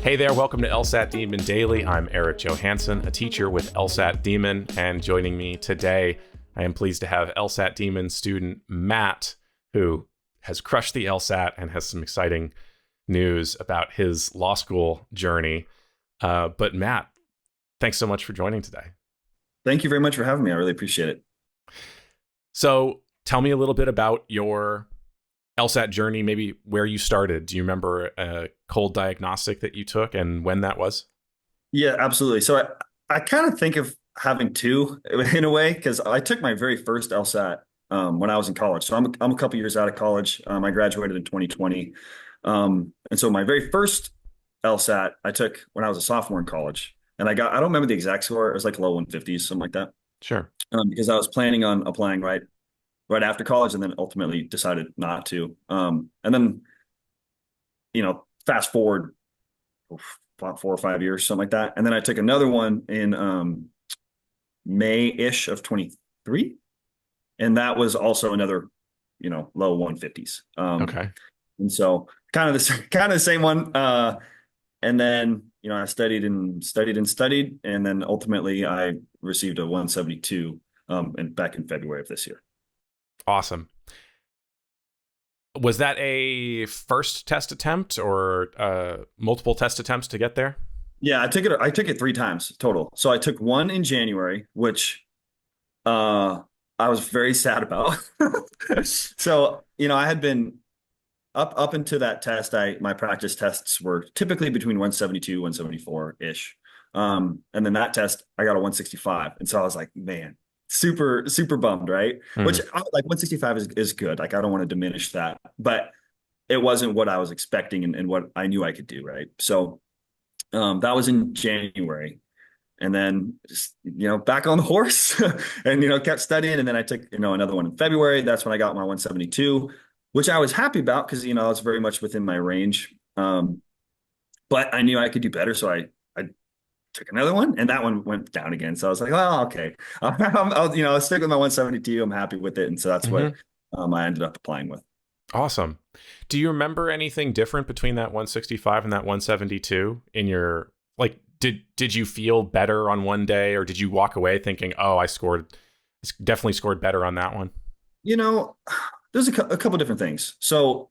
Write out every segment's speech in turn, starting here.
Hey there, welcome to LSAT Demon Daily. I'm Erik Johansson, a teacher with LSAT Demon, and joining me today, I am pleased to have LSAT Demon student Matt, who has crushed the LSAT and has some exciting news about his law school journey. But Matt, thanks so much for joining today. Thank you very much for having me. I really appreciate it. So tell me a little bit about your LSAT journey, maybe where you started. Do you remember a cold diagnostic that you took and when that was? Yeah, absolutely. So I kind of think of having two in a way, because I took my very first LSAT when I was in college. So I'm a couple years out of college. I graduated in 2020. And so my very first LSAT I took when I was a sophomore in college. And I don't remember the exact score. It was like low 150s, something like that. Sure. Because I was planning on applying right after college, and then ultimately decided not to. And then, fast forward about 4 or 5 years, something like that. And then I took another one in May-ish of 23. And that was also another, low 150s. Okay. And so kind of the same one. And then, I studied and studied and studied. And then ultimately I received a 172 and back in February of this year. Awesome. Was that a first test attempt or multiple test attempts to get there? Yeah, I took it 3 times total. So I took one in January, which I was very sad about. So, I had been up into that test. My practice tests were typically between 172, 174-ish. And then that test, I got a 165. And so I was like, man, super, super bummed, right? Which like 165 is good. Like I don't want to diminish that, but it wasn't what I was expecting and what I knew I could do, right? So that was in January. And then just, back on the horse and, kept studying. And then I took, another one in February. That's when I got my 172, which I was happy about because, it's very much within my range. But I knew I could do better. So I took another one and that one went down again. So I was like, oh, okay. I'll stick with my 172. I'm happy with it. And so that's what I ended up applying with. Awesome. Do you remember anything different between that 165 and that 172 in your, like, did you feel better on one day or did you walk away thinking, oh, I definitely scored better on that one? There's a couple different things. So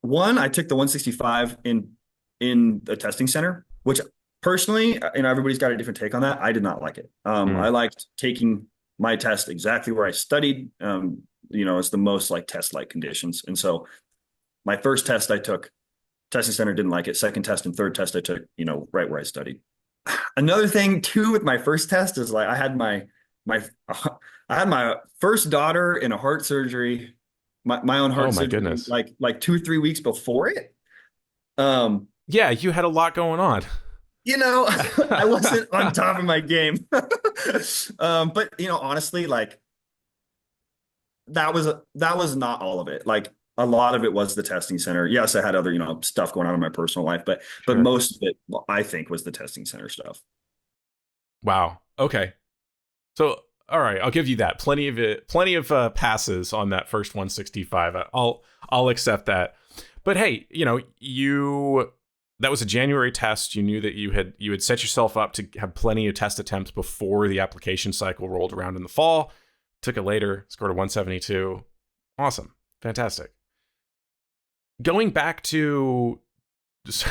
one, I took the 165 in the testing center, which personally, everybody's got a different take on that. I did not like it. I liked taking my test exactly where I studied. It's the most like test-like conditions. And so my first test I took, testing center didn't like it. Second test and third test I took, right where I studied. Another thing too with my first test is like I had my first daughter in a heart surgery, my own heart surgery, goodness. like 2 or 3 weeks before it. Yeah, you had a lot going on. I wasn't on top of my game. But honestly, like that was not all of it. Like a lot of it was the testing center. Yes, I had other, stuff going on in my personal life, but most of it, I think, was the testing center stuff. Wow. Okay. So, all right, I'll give you that. Plenty of passes on that first 165. I'll accept that. But hey, that was a January test. You knew that you had set yourself up to have plenty of test attempts before the application cycle rolled around in the fall. Took it later, scored a 172. Awesome. Fantastic. Going back to,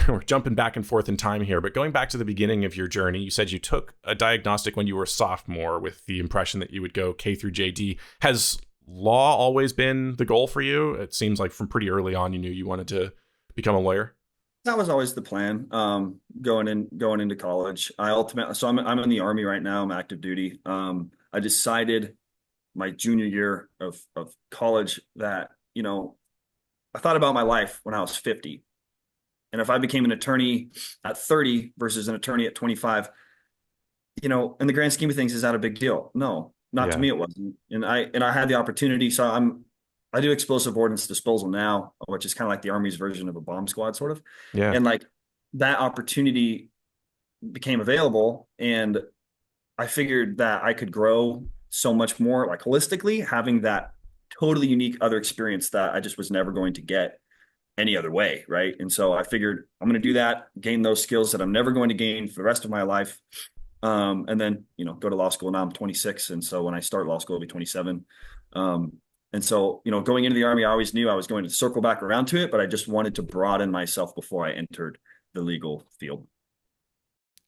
we're jumping back and forth in time here, but going back to the beginning of your journey, you said you took a diagnostic when you were a sophomore with the impression that you would go K through JD. Has law always been the goal for you? It seems like from pretty early on, you knew you wanted to become a lawyer. That was always the plan. Going into college, so I'm in the Army right now. I'm active duty. I decided my junior year of college that, I thought about my life when I was 50. And if I became an attorney at 30 versus an attorney at 25, in the grand scheme of things, is that a big deal? No, not to me, it wasn't. And I had the opportunity. So I do explosive ordnance disposal now, which is kind of like the Army's version of a bomb squad, sort of. Yeah. And like that opportunity became available, and I figured that I could grow so much more, like holistically, having that totally unique other experience that I just was never going to get any other way, right? And so I figured I'm going to do that, gain those skills that I'm never going to gain for the rest of my life. And then, go to law school. Now I'm 26. And so when I start law school, I'll be 27. Um, and so, going into the Army, I always knew I was going to circle back around to it, but I just wanted to broaden myself before I entered the legal field.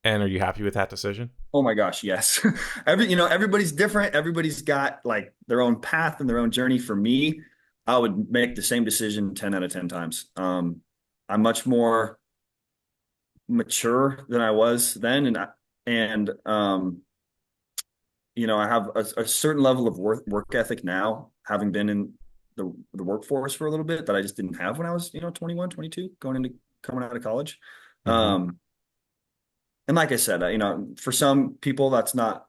And are you happy with that decision? Oh my gosh, yes. Everybody's different. Everybody's got like their own path and their own journey. For me, I would make the same decision 10 out of 10 times. I'm much more mature than I was then. And I have a certain level of work ethic now, having been in the workforce for a little bit, that I just didn't have when I was, 21, 22, coming out of college. Mm-hmm. And like I said, for some people that's not,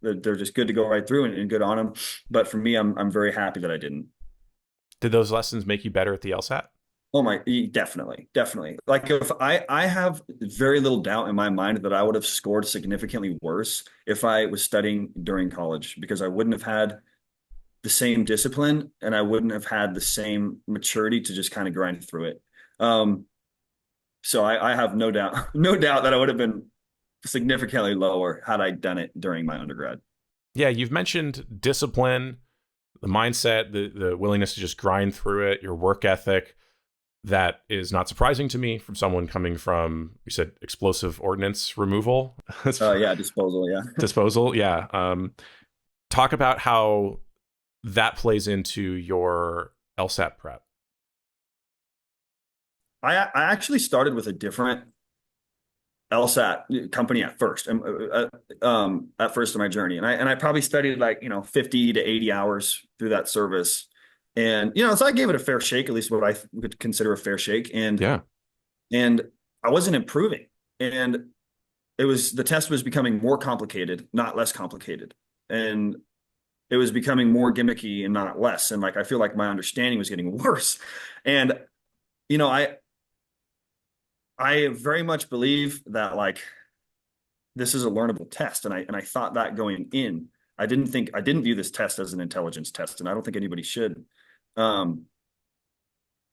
they're just good to go right through and good on them. But for me, I'm very happy that I didn't. Did those lessons make you better at the LSAT? Oh my, definitely, definitely. Like if I have very little doubt in my mind that I would have scored significantly worse if I was studying during college, because I wouldn't have had the same discipline and I wouldn't have had the same maturity to just kind of grind through it. So I have no doubt, no doubt that I would have been significantly lower had I done it during my undergrad. Yeah, you've mentioned discipline, the mindset, the willingness to just grind through it, your work ethic. That is not surprising to me from someone coming from, you said, explosive ordnance removal. Yeah, disposal. Yeah, disposal. Yeah. Talk about how that plays into your LSAT prep. I actually started with a different LSAT company at first, at first in my journey, and I probably studied like 50 to 80 hours through that service, and so I gave it a fair shake, at least what I would consider a fair shake, and Yeah. and I wasn't improving, and the test was becoming more complicated, not less complicated, and it was becoming more gimmicky and not less, and like I feel like my understanding was getting worse, and you know I I very much believe that like this is a learnable test, and I thought that going in. I didn't view this test as an intelligence test, and I don't think anybody should. Um,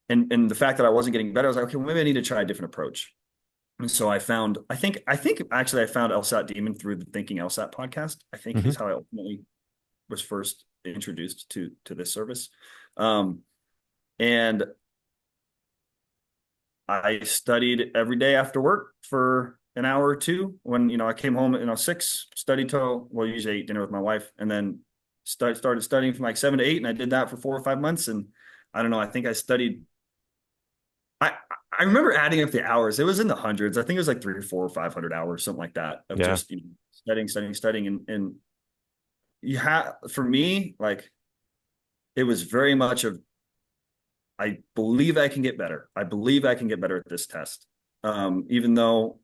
and the fact that I wasn't getting better, I was like, okay, well, maybe I need to try a different approach. And so I think actually I found LSAT Demon through the Thinking LSAT podcast. I think Mm-hmm. is how I ultimately was first introduced to this service. Um, and I studied every day after work for an hour or two. When I came home at 6, studied till, well, usually ate dinner with my wife, and then started studying from like 7 to 8, and I did that for 4 or 5 months. And I don't know, I think I studied. I I remember adding up the hours. It was in the hundreds. I think it was like 300 or 400 or 500 hours, something like that, of Yeah. just studying, and for me, like it was very much of, I believe I can get better. I believe I can get better at this test. Even though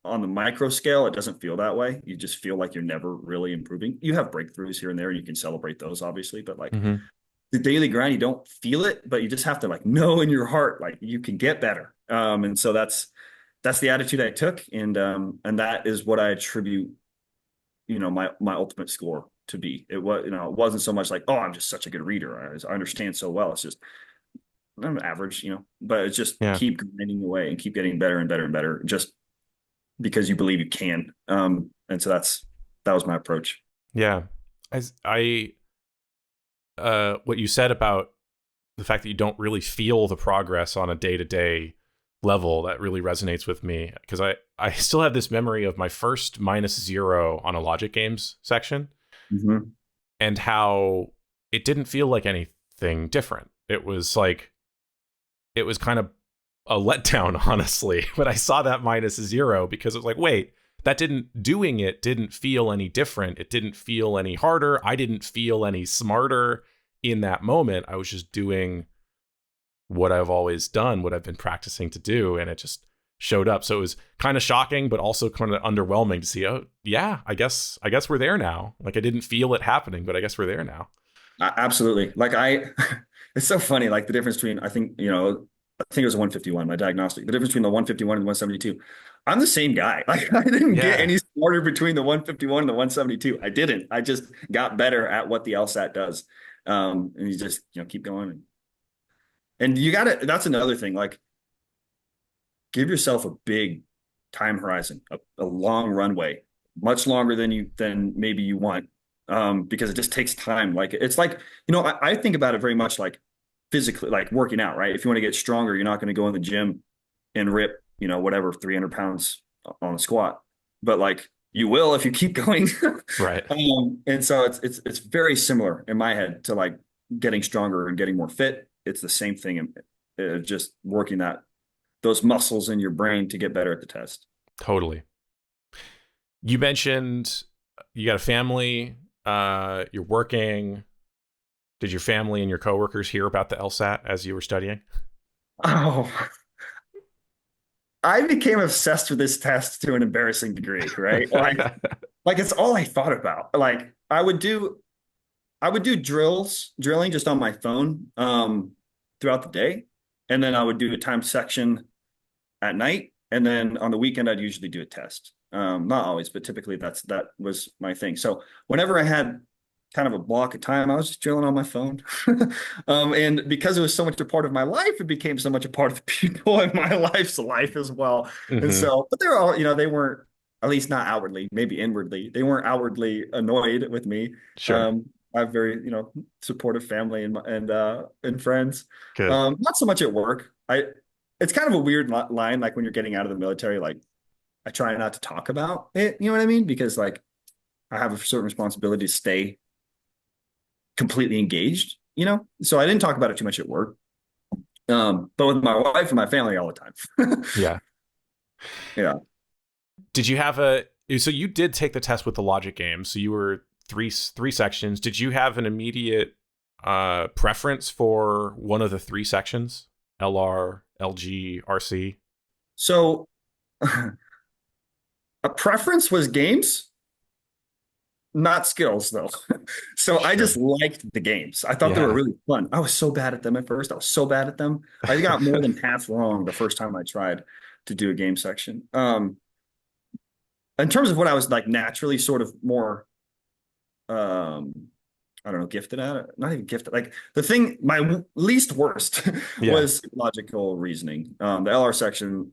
on the micro scale, it doesn't feel that way. You just feel like you're never really improving. You have breakthroughs here and there, and you can celebrate those, obviously. But like Mm-hmm. the daily grind, you don't feel it, but you just have to like know in your heart, like you can get better. And so that's the attitude I took, and that is what I attribute, my ultimate score to be. It wasn't so much like, oh, I'm just such a good reader. I understand so well. It's just I'm average, but it's just Yeah. keep grinding away and keep getting better and better and better, just because you believe you can. And so that was my approach. Yeah. What you said about the fact that you don't really feel the progress on a day-to-day level, that really resonates with me, because I still have this memory of my first -0 on a logic games section, Mm-hmm. and how it didn't feel like anything different. It was kind of a letdown, honestly, when I saw that -0, because it was like, wait, doing it didn't feel any different. It didn't feel any harder. I didn't feel any smarter in that moment. I was just doing what I've always done, what I've been practicing to do, and it just showed up. So it was kind of shocking, but also kind of underwhelming to see, oh yeah, I guess we're there now. Like I didn't feel it happening, but I guess we're there now. Absolutely. Like it's so funny, like the difference between, I think it was a 151, my diagnostic, the difference between the 151 and the 172. I'm the same guy. Like I didn't get Yeah. any smarter between the 151 and the 172. I didn't. I just got better at what the LSAT does. And you just, keep going. And that's another thing, like give yourself a big time horizon, a long runway, much longer than maybe you want. Because it just takes time. Like it's like, I think about it very much like physically, like working out, right? If you want to get stronger, you're not going to go in the gym and rip, whatever, 300 pounds on a squat. But like you will if you keep going. Right. And so it's very similar in my head to like getting stronger and getting more fit. It's the same thing, and just working those muscles in your brain to get better at the test. Totally. You mentioned you got a family, you're working. Did your family and your coworkers hear about the LSAT as you were studying? Oh, I became obsessed with this test to an embarrassing degree, right? Like it's all I thought about. Like I would do drilling just on my phone throughout the day. And then I would do a time section at night. And then on the weekend, I'd usually do a test. Not always, but typically that was my thing. So whenever I had kind of a block of time, I was just drilling on my phone. And because it was so much a part of my life, it became so much a part of the people in my life's life as well. And Mm-hmm. so, but they're all, they weren't, at least not outwardly, maybe inwardly, they weren't outwardly annoyed with me. Sure. I have very, supportive family and friends. Good. Not so much at work. It's kind of a weird line, like when you're getting out of the military, like I try not to talk about it, you know what I mean? Because like I have a certain responsibility to stay completely engaged, So I didn't talk about it too much at work. But with my wife and my family all the time. Yeah. Yeah. Did you have so you did take the test with the logic game. So you were three sections. Did you have an immediate preference for one of the three sections? LR, LG, RC? So a preference was games, not skills though. So I just Sure. liked the games. I thought they were Yeah. really fun. I was so bad at them at first. I was so bad at them. I got more than half wrong the first time I tried to do a game section. In terms of what I was like naturally sort of more um I don't know, gifted at it. Not even gifted. Like the thing, my least worst Yeah. was logical reasoning. The LR section,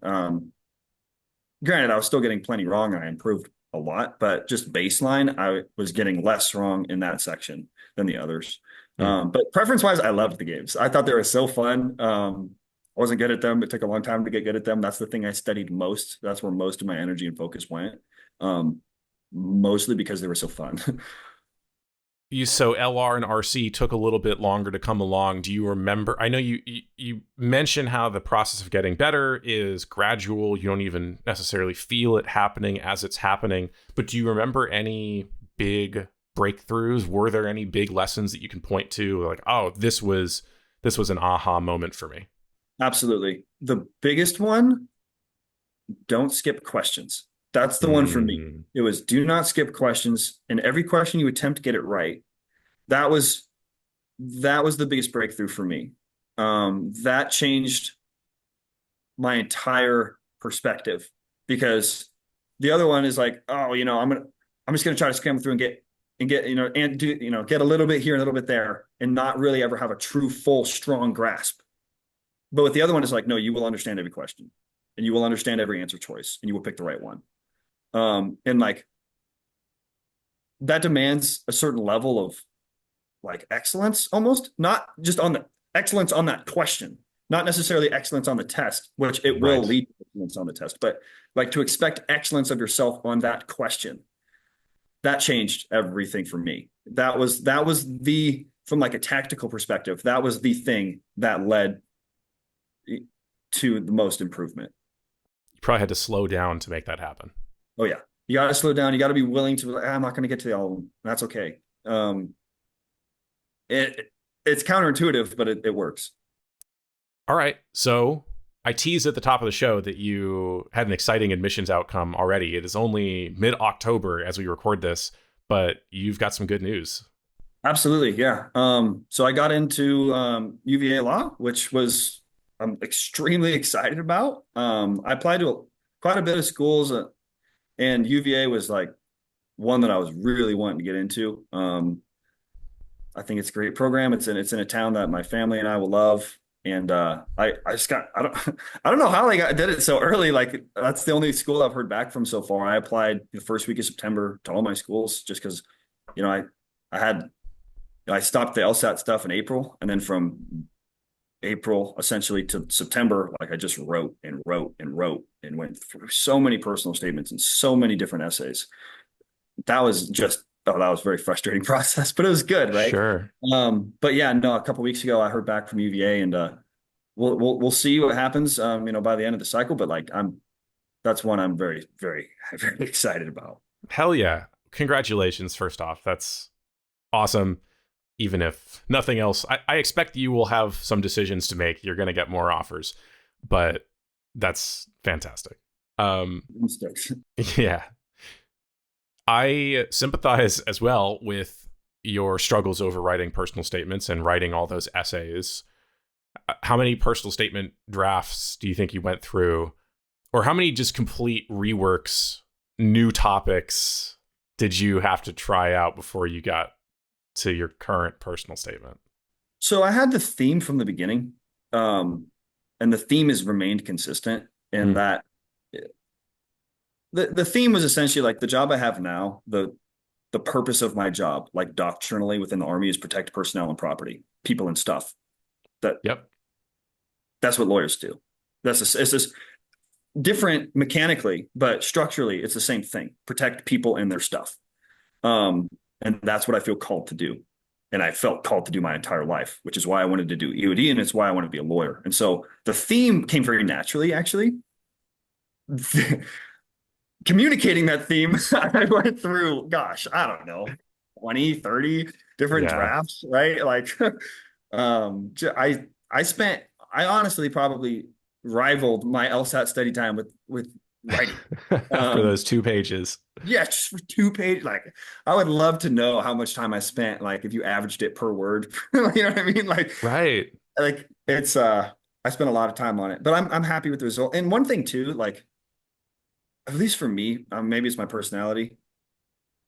granted, I was still getting plenty wrong and I improved a lot, but just baseline, I was getting less wrong in that section than the others. Mm. But preference wise, I loved the games. I thought they were so fun. I wasn't good at them. It took a long time to get good at them. That's the thing I studied most. That's where most of my energy and focus went. Um, Mostly because they were so fun. So LR and RC took a little bit longer to come along. Do you remember? I know you mentioned how the process of getting better is gradual. You don't even necessarily feel it happening as it's happening. But do you remember any big breakthroughs? Were there any big lessons that you can point to? Like, oh, this was an aha moment for me. Absolutely. The biggest one, don't skip questions. That's the one for me. Mm, It was do not skip questions. And every question you attempt to get it right. That was the biggest breakthrough for me. That changed my entire perspective because the other one is like, oh, I'm just gonna try to scramble through and do, get a little bit here, a little bit there, and not really ever have a true, full, strong grasp. But with the other one, it's like, no, you will understand every question and you will understand every answer choice and you will pick the right one. And like that demands a certain level of like excellence almost, not just on the excellence on that question, not necessarily excellence on the test, which it will right. lead to excellence on the test, but like to expect excellence of yourself on that question. That changed everything for me. That was the from like a tactical perspective, that was the thing that led to the most improvement. You probably had to slow down to make that happen. Oh yeah. You got to slow down. You got to be willing to, I'm not going to get to the album. That's okay. It's counterintuitive, but it works. All right. So I teased at the top of the show that you had an exciting admissions outcome already. It is only mid-October as we record this, but you've got some good news. Absolutely. Yeah. So I got into UVA Law, which was I'm extremely excited about. I applied to quite a bit of schools, and UVA was like one that I was really wanting to get into. I think it's a great program. It's in a town that my family and I will love. And I just got I don't know how did it so early. Like that's the only school I've heard back from so far. I applied the first week of September to all my schools just because, you know, I had I stopped the LSAT stuff in April, and then from April essentially to September, like I just wrote and wrote and wrote and went through so many personal statements and so many different essays. That was just that was a very frustrating process, but it was good, right? Sure. But yeah, no, a couple weeks ago I heard back from UVA, and we'll see what happens, you know, by the end of the cycle. But like that's one I'm very, very, very excited about. Hell yeah. Congratulations, first off. That's awesome. Even if nothing else, I expect you will have some decisions to make. You're going to get more offers, but that's fantastic. Yeah. I sympathize as well with your struggles over writing personal statements and writing all those essays. How many personal statement drafts do you think you went through? Or how many just complete reworks, new topics did you have to try out before you got to your current personal statement? So I had the theme from the beginning, and the theme has remained consistent in that the theme was essentially like the job I have now, the purpose of my job, like doctrinally within the Army, is protect personnel and property, people and stuff. Yep. That's what lawyers do. It's just different mechanically, but structurally, it's the same thing. Protect people and their stuff. And that's what I feel called to do. And I felt called to do my entire life, which is why I wanted to do EOD, and it's why I want to be a lawyer. And so the theme came very naturally, actually. Communicating that theme, I went through, gosh, I don't know, 20, 30 different drafts, right? Like, I honestly probably rivaled my LSAT study time with writing. For those 2 pages. Yeah, just for 2 pages. Like, I would love to know how much time I spent, like if you averaged it per word. You know what I mean? Right. Like it's I spent a lot of time on it, but I'm happy with the result. And one thing too, like at least for me, maybe it's my personality.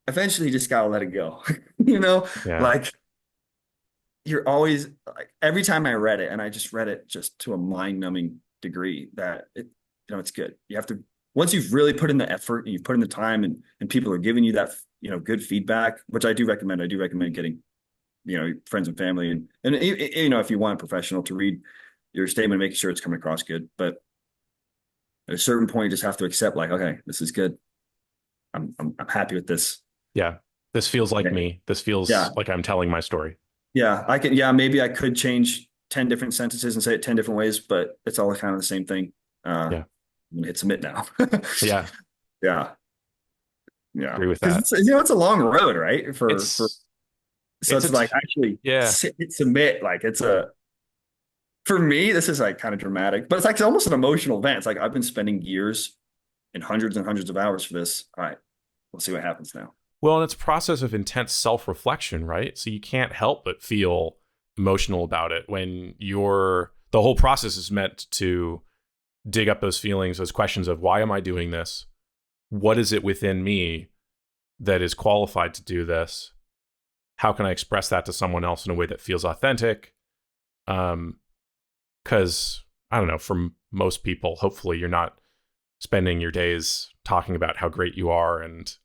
Eventually, you just gotta let it go. You know, Yeah. like you're always like every time I read it, and I just read it just to a mind-numbing degree that it's good. You have to once you've really put in the effort and you've put in the time, and people are giving you that good feedback, which I do recommend. I do recommend getting friends and family, and if you want a professional to read your statement, making sure it's coming across good. But at a certain point, you just have to accept, like, okay, this is good. I'm happy with this. Yeah. This feels like me. This feels like I'm telling my story. Yeah, I can. Yeah, maybe I could change 10 different sentences and say it 10 different ways, but it's all kind of the same thing. Yeah. I'm gonna hit submit now. Yeah. Yeah. Yeah. Agree with that. It's a long road, right? It's like actually hit submit. Like for me, this is like kind of dramatic, but it's like almost an emotional event. It's like I've been spending years and hundreds of hours for this. All right, we'll see what happens now. Well, and it's a process of intense self-reflection, right? So you can't help but feel emotional about it when the whole process is meant to dig up those feelings, those questions of why am I doing this? What is it within me that is qualified to do this? How can I express that to someone else in a way that feels authentic? Because I don't know, for most people, hopefully you're not spending your days talking about how great you are and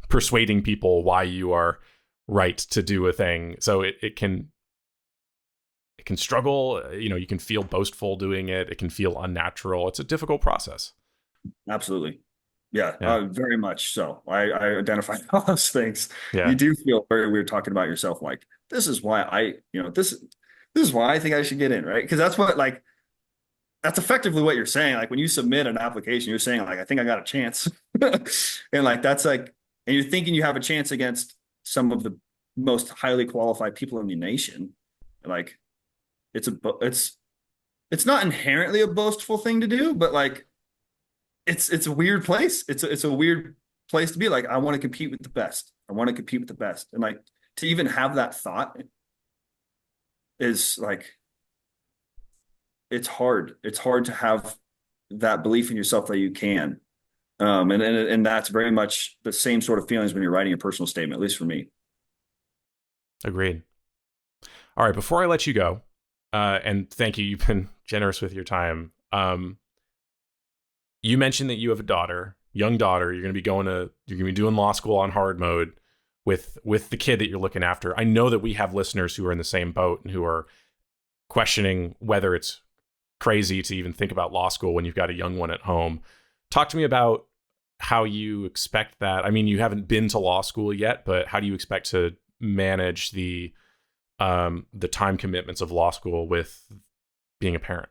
persuading people why you are right to do a thing. So it can struggle. You can feel boastful doing it. It can feel unnatural. It's a difficult process. Absolutely. Yeah. Very much so. I identify all those things. Yeah. You do feel very weird talking about yourself. Like, this is why this is why I think I should get in, right? Because that's effectively what you're saying. Like when you submit an application, you're saying like, I think I got a chance. And like, that's like, and you're thinking you have a chance against some of the most highly qualified people in the nation. Like it's not inherently a boastful thing to do, but like, it's a weird place. It's a weird place to be. Like, I want to compete with the best. I want to compete with the best. And like, to even have that thought is like, it's hard. It's hard to have that belief in yourself that you can. And that's very much the same sort of feelings when you're writing a personal statement, at least for me. Agreed. All right. Before I let you go, and thank you. You've been generous with your time. You mentioned that you have a daughter, young daughter. You're going to be doing law school on hard mode with the kid that you're looking after. I know that we have listeners who are in the same boat and who are questioning whether it's crazy to even think about law school when you've got a young one at home. Talk to me about how you expect that. I mean, you haven't been to law school yet, but how do you expect to manage the time commitments of law school with being a parent?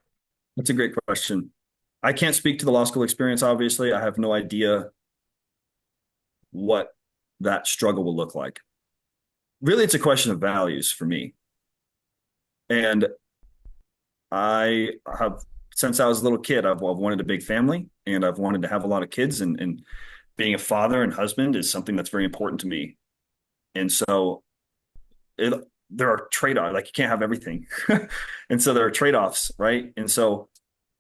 That's a great question. I can't speak to the law school experience, obviously. I have no idea what that struggle will look like. Really, it's a question of values for me. And I have, since I was a little kid, I've wanted a big family, and I've wanted to have a lot of kids, and being a father and husband is something that's very important to me. And so there are trade-offs, like you can't have everything. And so there are trade-offs, right? And so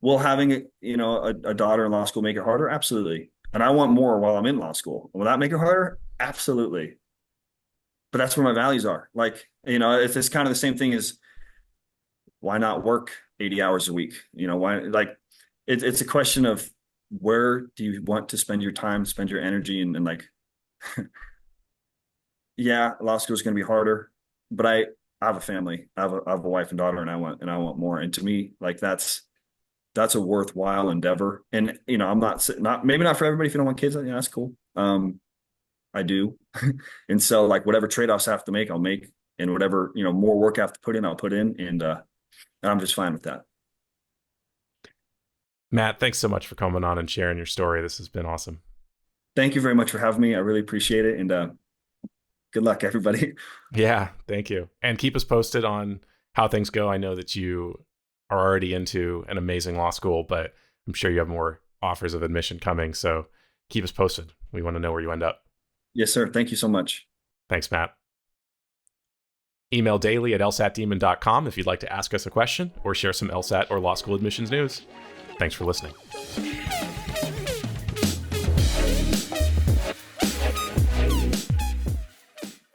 will having a daughter in law school make it harder? Absolutely. And I want more while I'm in law school. Will that make it harder? Absolutely. But that's where my values are. Like, it's kind of the same thing as, why not work 80 hours a week? Why, like, it's a question of, where do you want to spend your time, spend your energy, and like, yeah, law school is going to be harder, but I have a family. I have a wife and daughter, and I want more. And to me, like, that's a worthwhile endeavor. And I'm not maybe not for everybody. If you don't want kids, that's cool. I do. And so, like, whatever trade-offs I have to make, I'll make, and whatever more work I have to put in, I'll put in, and I'm just fine with that. Matt, thanks so much for coming on and sharing your story. This has been awesome. Thank you very much for having me. I really appreciate it. And good luck, everybody. Yeah, thank you. And keep us posted on how things go. I know that you are already into an amazing law school, but I'm sure you have more offers of admission coming. So keep us posted. We want to know where you end up. Yes, sir. Thank you so much. Thanks, Matt. Email daily@lsatdemon.com if you'd like to ask us a question or share some LSAT or law school admissions news. Thanks for listening.